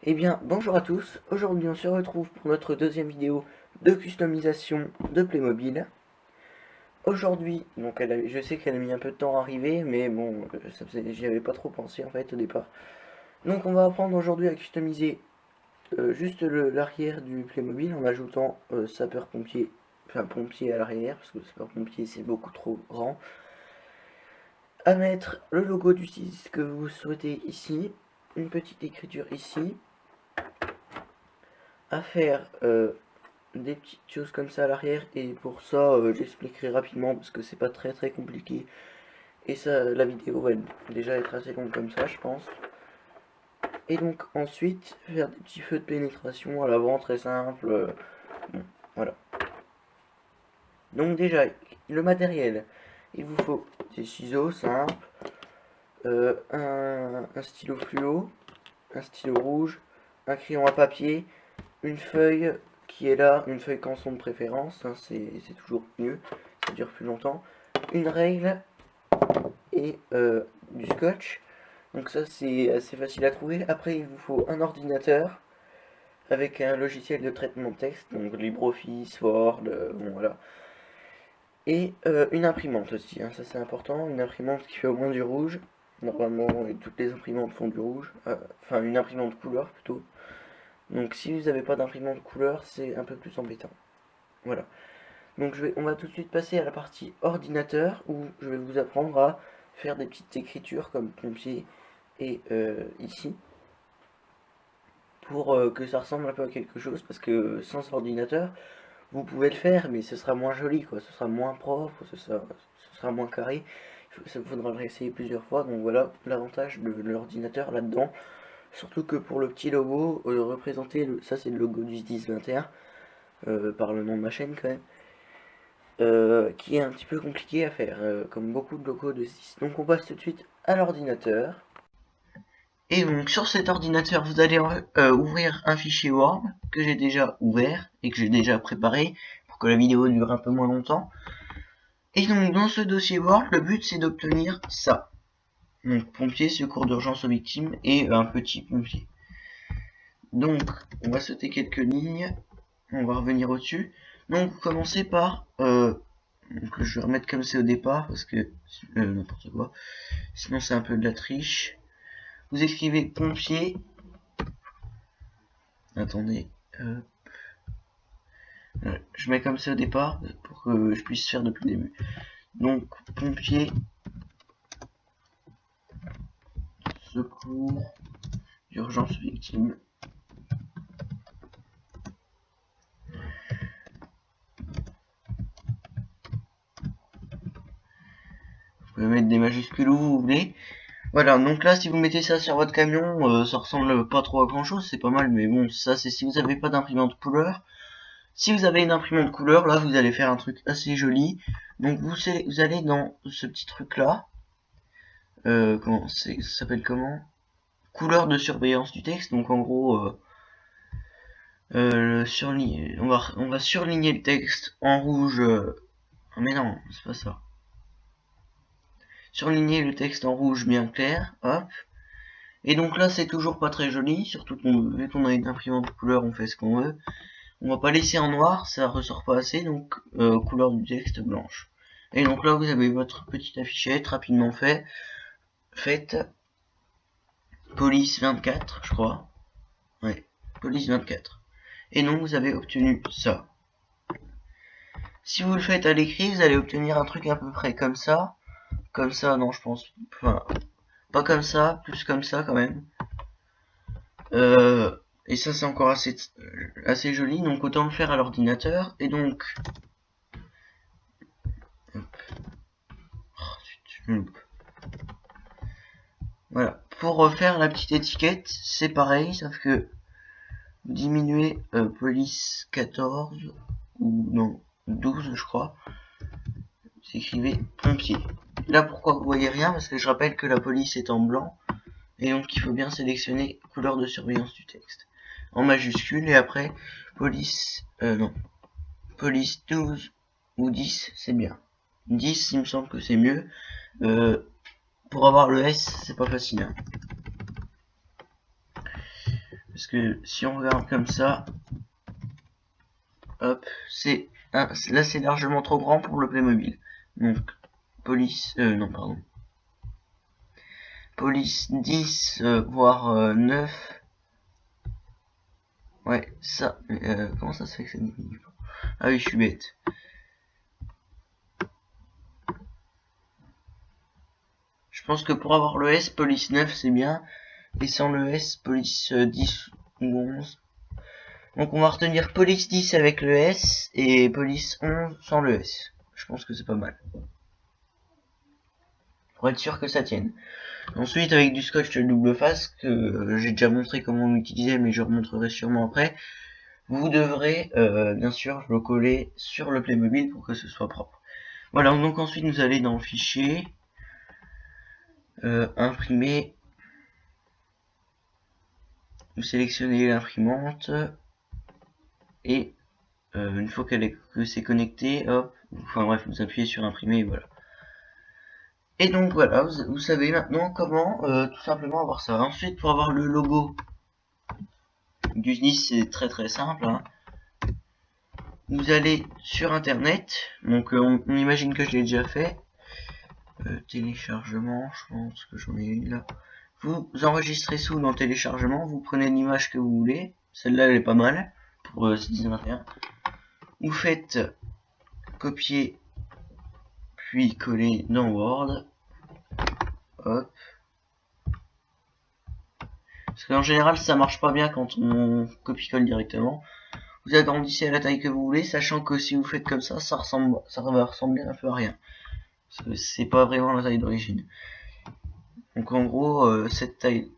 Eh bien, bonjour à tous. Aujourd'hui, on se retrouve pour notre deuxième vidéo de customisation de Playmobil. Aujourd'hui, donc je sais qu'elle a mis un peu de temps à arriver, mais bon, j'y avais pas trop pensé en fait au départ. Donc, on va apprendre aujourd'hui à customiser juste l'arrière du Playmobil en ajoutant sapeur-pompier, enfin pompier à l'arrière, parce que sapeur-pompier c'est beaucoup trop grand. À mettre le logo du site que vous souhaitez ici, une petite écriture ici, à faire des petites choses comme ça à l'arrière, et pour ça j'expliquerai rapidement parce que c'est pas très compliqué, et ça la vidéo va déjà être assez longue comme ça je pense. Et donc ensuite faire des petits feux de pénétration à l'avant très simple, bon, voilà. Donc déjà le matériel, il vous faut des ciseaux simples, un stylo fluo, un stylo rouge, un crayon à papier, une feuille qui est là, une feuille canson de préférence, hein, c'est toujours mieux, ça dure plus longtemps, une règle et du scotch. Donc ça c'est assez facile à trouver. Après il vous faut un ordinateur avec un logiciel de traitement de texte, donc LibreOffice, Word, bon voilà. Et une imprimante aussi, hein, ça c'est important, une imprimante qui fait au moins du rouge. Normalement toutes les imprimantes font du rouge, enfin une imprimante couleur plutôt. Donc si vous n'avez pas d'imprimante couleur, c'est un peu plus embêtant. Voilà. Donc on va tout de suite passer à la partie ordinateur où je vais vous apprendre à faire des petites écritures comme pompier et ici pour que ça ressemble un peu à quelque chose parce que sans ordinateur vous pouvez le faire mais ce sera moins joli quoi, ce sera moins propre, ce sera moins carré. Ça faudra le réessayer plusieurs fois donc voilà l'avantage de l'ordinateur là-dedans. Surtout que pour le petit logo, représenter, ça c'est le logo du 1021 par le nom de ma chaîne quand même. Qui est un petit peu compliqué à faire, comme beaucoup de logos de 6. Donc on passe tout de suite à l'ordinateur. Et donc sur cet ordinateur, vous allez ouvrir un fichier Word que j'ai déjà ouvert et que j'ai déjà préparé pour que la vidéo dure un peu moins longtemps. Et donc dans ce dossier Word, le but c'est d'obtenir ça. Donc pompier, secours d'urgence aux victimes et un petit pompier. Donc on va sauter quelques lignes, on va revenir au-dessus. Donc vous commencez par donc je vais remettre comme c'est au départ parce que n'importe quoi. Sinon c'est un peu de la triche. Vous écrivez pompier. Attendez. Je mets comme ça au départ pour que je puisse faire depuis le début. Donc pompier. Secours. Urgence victime. Vous pouvez mettre des majuscules où vous voulez. Voilà, donc là si vous mettez ça sur votre camion, ça ressemble pas trop à grand chose, c'est pas mal, mais bon, ça c'est si vous n'avez pas d'imprimante couleur. Si vous avez une imprimante couleur, là vous allez faire un truc assez joli. Donc vous allez dans ce petit truc là. Comment ça s'appelle comment? Couleur de surveillance du texte. Donc en gros, on va surligner le texte en rouge. Mais non, c'est pas ça. Surligner le texte en rouge bien clair. Hop. Et donc là c'est toujours pas très joli, surtout vu qu'on a une imprimante couleur, on fait ce qu'on veut. On va pas laisser en noir, ça ressort pas assez, donc couleur du texte blanche. Et donc là vous avez votre petite affichette rapidement faite. Police 24, je crois. Ouais, police 24. Et donc vous avez obtenu ça. Si vous le faites à l'écrit, vous allez obtenir un truc à peu près comme ça. Comme ça, non, je pense. Enfin, pas comme ça, plus comme ça quand même. Et ça, c'est encore assez joli, donc autant le faire à l'ordinateur. Et donc, voilà. Pour refaire la petite étiquette, c'est pareil, sauf que vous diminuez police 14, ou non, 12 je crois. Vous écrivez pompier. Là, pourquoi vous voyez rien? Parce que je rappelle que la police est en blanc. Et donc il faut bien sélectionner couleur de surveillance du texte en majuscule et après police non police 12 ou 10 c'est bien. 10 il me semble que c'est mieux. Pour avoir le S c'est pas facile hein. Parce que si on regarde comme ça, hop, là c'est largement trop grand pour le Playmobil. Donc police, non pardon, police 10 voire 9. Ouais, ça, comment ça se fait que ça diminue pas? Ah oui, je suis bête. Je pense que pour avoir le S, police 9 c'est bien, et sans le S, police 10 ou 11. Donc on va retenir police 10 avec le S et police 11 sans le S. Je pense que c'est pas mal. Pour être sûr que ça tienne. Ensuite, avec du scotch double face, que j'ai déjà montré comment on l'utilisait, mais je remontrerai sûrement après, vous devrez bien sûr le coller sur le Playmobil pour que ce soit propre. Voilà, donc ensuite nous allons dans le fichier, imprimer, vous sélectionnez l'imprimante, et une fois que c'est connecté, hop, enfin bref, vous appuyez sur imprimer et voilà. Et donc voilà, vous savez maintenant comment tout simplement avoir ça. Ensuite, pour avoir le logo du SNIS, c'est très simple, hein. Vous allez sur internet, donc on imagine que je l'ai déjà fait. Téléchargement, je pense que j'en ai une là. Vous enregistrez sous dans téléchargement, vous prenez l'image que vous voulez. Celle-là elle est pas mal pour 621. Vous faites copier puis coller dans Word. Hop. Parce qu'en général ça marche pas bien quand on copie-colle directement. Vous agrandissez à la taille que vous voulez, sachant que si vous faites comme ça, ça va ressembler un peu à rien. Parce que c'est pas vraiment la taille d'origine. Donc en gros, cette taille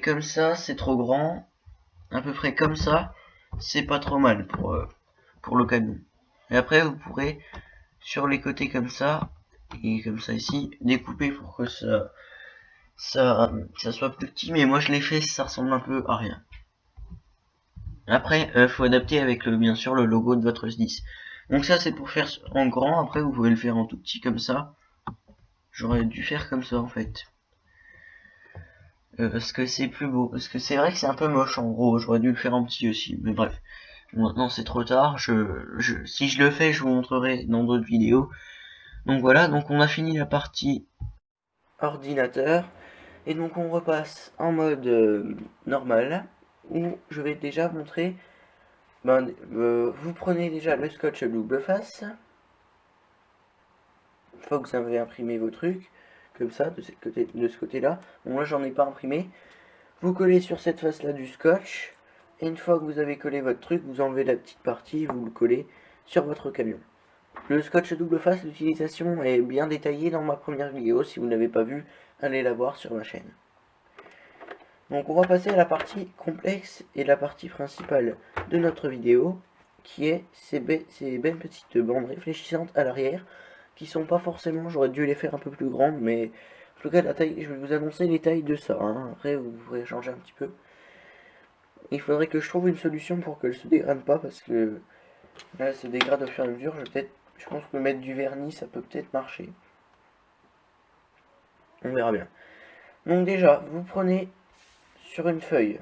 comme ça, c'est trop grand. À peu près comme ça, c'est pas trop mal pour le camion. Et après, vous pourrez, sur les côtés comme ça, et comme ça ici, découper pour que ça soit plus petit. Mais moi je l'ai fait, ça ressemble un peu à rien. Après, faut adapter avec bien sûr le logo de votre SNIS. Donc ça c'est pour faire en grand, après vous pouvez le faire en tout petit comme ça. J'aurais dû faire comme ça en fait. Parce que c'est plus beau. Parce que c'est vrai que c'est un peu moche en gros, j'aurais dû le faire en petit aussi. Mais bref, maintenant c'est trop tard. Si je le fais, je vous montrerai dans d'autres vidéos. Donc voilà, donc on a fini la partie ordinateur. Et donc on repasse en mode normal, où je vais déjà montrer. Vous prenez déjà le scotch double face. Une fois que vous avez imprimé vos trucs, comme ça, de ce côté-là. Bon, moi j'en ai pas imprimé. Vous collez sur cette face-là du scotch. Et une fois que vous avez collé votre truc, vous enlevez la petite partie, vous le collez sur votre camion. Le scotch double face, l'utilisation est bien détaillée dans ma première vidéo. Si vous ne l'avez pas vue, allez la voir sur ma chaîne. Donc on va passer à la partie complexe et la partie principale de notre vidéo, qui est ces belles petites bandes réfléchissantes à l'arrière, qui sont pas forcément, j'aurais dû les faire un peu plus grandes, mais en tout cas la taille, je vais vous annoncer les tailles de ça, hein. Après vous pourrez changer un petit peu. Il faudrait que je trouve une solution pour qu'elle se dégrade pas, parce que là elle se dégrade au fur et à mesure. Je pense que mettre du vernis ça peut peut-être marcher. On verra bien. Donc déjà, vous prenez sur une feuille,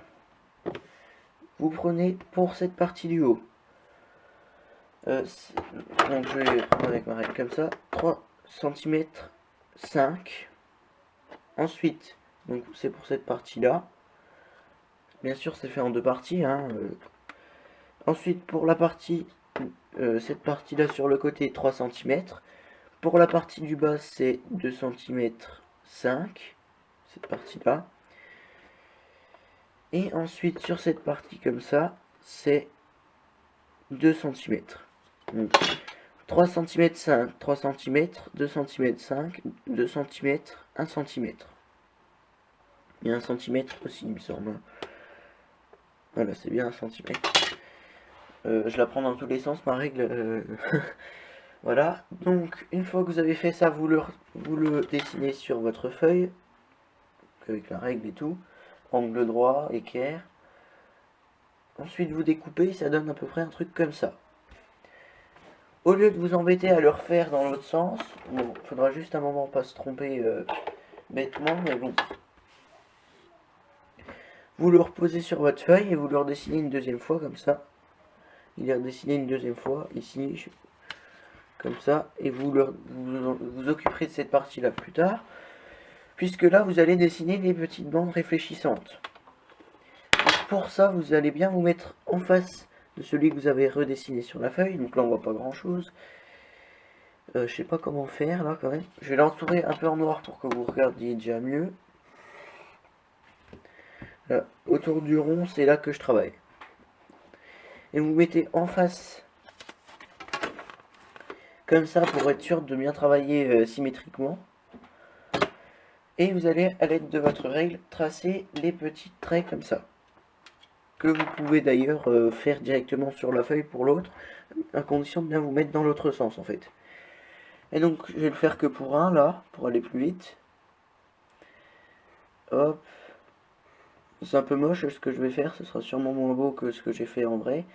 vous prenez pour cette partie du haut, donc je vais prendre avec ma règle comme ça, 3 cm 5. Ensuite, donc c'est pour cette partie là, bien sûr c'est fait en deux parties, hein. Ensuite pour la partie, cette partie là sur le côté, 3 cm. Pour la partie du bas c'est 2 cm 5, cette partie là. Et ensuite sur cette partie comme ça, c'est 2 cm. Donc 3 cm 5, 3 cm, 2 cm 5, 2 cm, 1 cm. Et 1 cm aussi, il me semble. Voilà, c'est bien 1 cm. Je la prends dans tous les sens, ma règle. Voilà, donc une fois que vous avez fait ça, vous le dessinez sur votre feuille, avec la règle et tout, angle droit, équerre. Ensuite vous découpez, ça donne à peu près un truc comme ça. Au lieu de vous embêter à le refaire dans l'autre sens, bon, faudra juste un moment pas se tromper bêtement, mais bon. Vous le reposez sur votre feuille et vous le redessinez une deuxième fois comme ça. Il est redessiné une deuxième fois ici, comme ça, et vous occuperez de cette partie-là plus tard, puisque là vous allez dessiner les petites bandes réfléchissantes. Donc pour ça, vous allez bien vous mettre en face de celui que vous avez redessiné sur la feuille. Donc là on voit pas grand-chose. Je sais pas comment faire là quand même. Je vais l'entourer un peu en noir pour que vous regardiez déjà mieux. Là, autour du rond, c'est là que je travaille. Et vous mettez en face, comme ça, pour être sûr de bien travailler symétriquement. Et vous allez, à l'aide de votre règle, tracer les petits traits comme ça. Que vous pouvez d'ailleurs faire directement sur la feuille pour l'autre, à condition de bien vous mettre dans l'autre sens en fait. Et donc, je vais le faire que pour un, là, pour aller plus vite. Hop. C'est un peu moche ce que je vais faire, ce sera sûrement moins beau que ce que j'ai fait en vrai.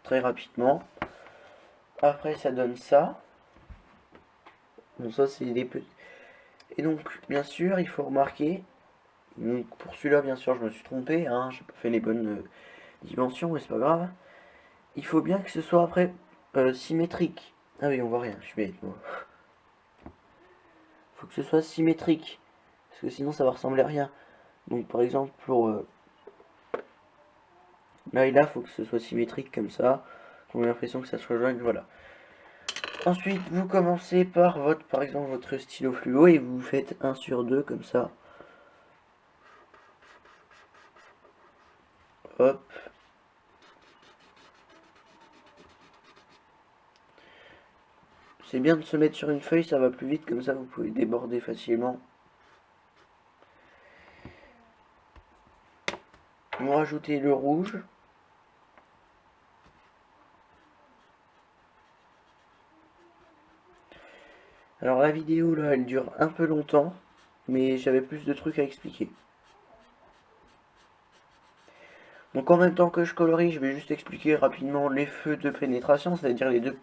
Très rapidement. Après ça donne ça. Bon ça c'est des petits. Et donc bien sûr il faut remarquer. Donc, pour celui-là bien sûr je me suis trompé, hein, j'ai pas fait les bonnes dimensions mais c'est pas grave. Il faut bien que ce soit après symétrique. Ah oui on voit rien, je suis bête moi. Faut que ce soit symétrique. Parce que sinon ça va ressembler à rien. Donc par exemple pour là et là faut que ce soit symétrique comme ça. On a l'impression que ça se rejoigne, voilà. Ensuite, vous commencez par par exemple, votre stylo fluo et vous faites 1 sur 2 comme ça. Hop. C'est bien de se mettre sur une feuille, ça va plus vite, comme ça vous pouvez déborder facilement. Vous rajoutez le rouge. Alors la vidéo là, elle dure un peu longtemps, mais j'avais plus de trucs à expliquer. Donc en même temps que je colorie, je vais juste expliquer rapidement les feux de pénétration, c'est-à-dire les deux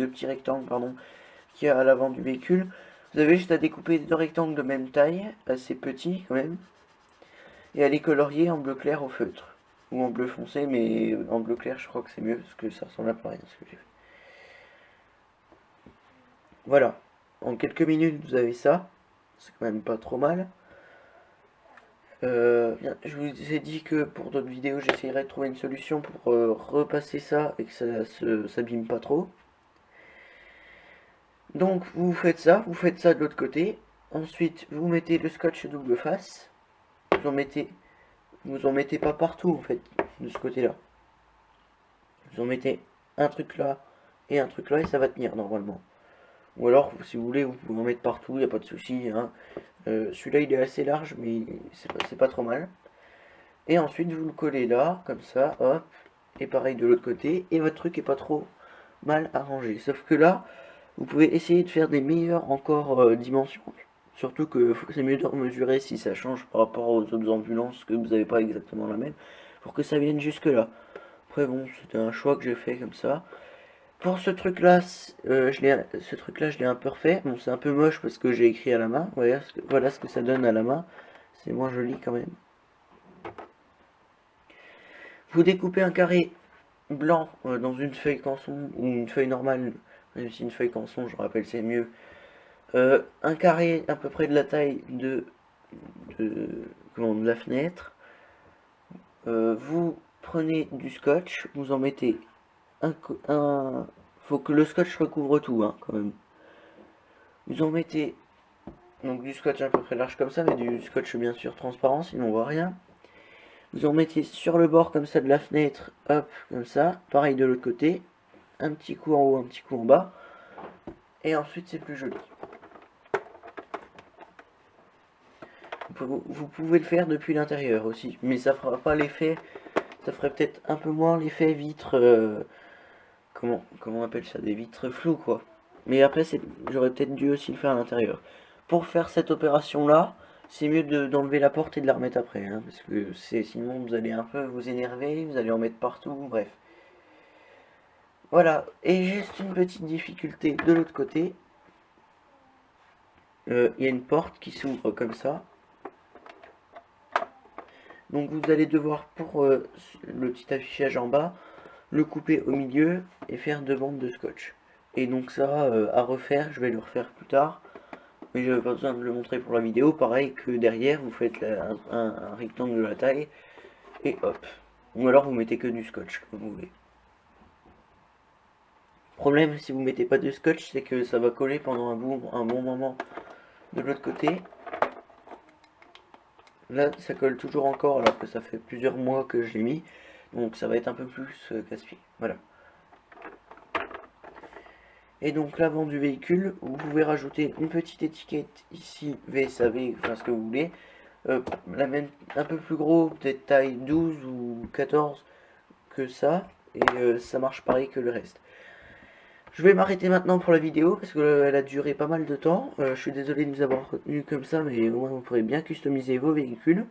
petits rectangles pardon, qu'il y a à l'avant du véhicule. Vous avez juste à découper deux rectangles de même taille, assez petits quand même, et à les colorier en bleu clair au feutre. Ou en bleu foncé, mais en bleu clair je crois que c'est mieux, parce que ça ressemble à pas rien ce que j'ai fait. Voilà, en quelques minutes vous avez ça, c'est quand même pas trop mal. Je vous ai dit que pour d'autres vidéos j'essayerai de trouver une solution pour repasser ça et que ça s'abîme pas trop. Donc vous faites ça de l'autre côté. Ensuite vous mettez le scotch double face. Vous en mettez pas partout en fait, de ce côté là. Vous en mettez un truc là et un truc là et ça va tenir normalement. Ou alors si vous voulez vous pouvez en mettre partout, il n'y a pas de souci, hein. Celui-là il est assez large mais c'est pas trop mal. Et ensuite vous le collez là, comme ça, hop. Et pareil de l'autre côté. Et votre truc est pas trop mal arrangé. Sauf que là, vous pouvez essayer de faire des meilleures encore dimensions. Surtout que c'est mieux de mesurer si ça change par rapport aux autres ambulances, que vous n'avez pas exactement la même, pour que ça vienne jusque là. Après bon, c'était un choix que j'ai fait comme ça. Pour ce truc-là, je l'ai un peu refait. Bon, c'est un peu moche parce que j'ai écrit à la main. Voilà ce que ça donne à la main. C'est moins joli quand même. Vous découpez un carré blanc dans une feuille canson ou une feuille normale, même si une feuille canson, je rappelle, c'est mieux. Un carré à peu près de la taille de la fenêtre. Vous prenez du scotch, vous en mettez faut que le scotch recouvre tout, hein, quand même. Vous en mettez donc du scotch à peu près large comme ça, mais du scotch bien sûr transparent, sinon on voit rien. Vous en mettez sur le bord comme ça de la fenêtre, hop, comme ça. Pareil de l'autre côté. Un petit coup en haut, un petit coup en bas. Et ensuite c'est plus joli. Vous pouvez le faire depuis l'intérieur aussi. Mais ça fera pas l'effet. Ça ferait peut-être un peu moins l'effet vitre. Comment on appelle ça? Des vitres floues quoi. Mais après j'aurais peut-être dû aussi le faire à l'intérieur. Pour faire cette opération là, c'est mieux d'enlever la porte et de la remettre après, hein, parce que sinon vous allez un peu vous énerver, vous allez en mettre partout, bref. Voilà, et juste une petite difficulté de l'autre côté. Il y a une porte qui s'ouvre comme ça. Donc vous allez devoir, pour le petit affichage en bas, le couper au milieu et faire 2 bandes de scotch. Et donc ça, à refaire, je vais le refaire plus tard. Mais j'avais pas besoin de le montrer pour la vidéo. Pareil que derrière, vous faites un rectangle de la taille. Et hop. Ou alors vous mettez que du scotch, comme vous voulez. Le problème, si vous mettez pas de scotch, c'est que ça va coller pendant un bon moment de l'autre côté. Là, ça colle toujours encore alors que ça fait plusieurs mois que je l'ai mis. Donc ça va être un peu plus casse-pied. Voilà. Et donc l'avant du véhicule, vous pouvez rajouter une petite étiquette ici, VSAV, enfin ce que vous voulez. La même, un peu plus gros, peut-être taille 12 ou 14 que ça. Et ça marche pareil que le reste. Je vais m'arrêter maintenant pour la vidéo parce qu'elle a duré pas mal de temps. Je suis désolé de nous avoir retenus comme ça, mais au moins vous pourrez bien customiser vos véhicules.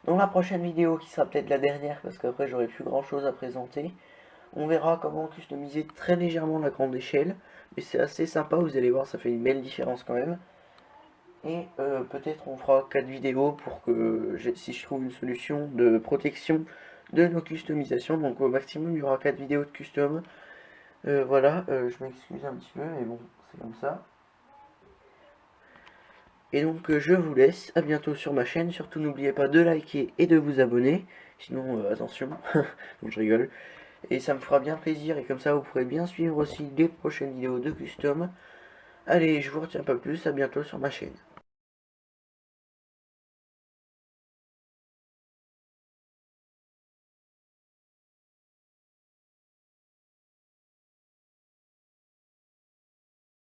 Dans la prochaine vidéo, qui sera peut-être la dernière parce qu'après j'aurai plus grand chose à présenter, on verra comment customiser très légèrement la grande échelle. Mais c'est assez sympa, vous allez voir, ça fait une belle différence quand même. Et peut-être on fera 4 vidéos pour que, si je trouve une solution de protection de nos customisations. Donc au maximum il y aura 4 vidéos de custom. Voilà, je m'excuse un petit peu, mais bon, c'est comme ça. Et donc je vous laisse, à bientôt sur ma chaîne. Surtout n'oubliez pas de liker et de vous abonner. Sinon, attention, donc je rigole. Et ça me fera bien plaisir, et comme ça vous pourrez bien suivre aussi les prochaines vidéos de custom. Allez, je vous retiens pas plus, à bientôt sur ma chaîne.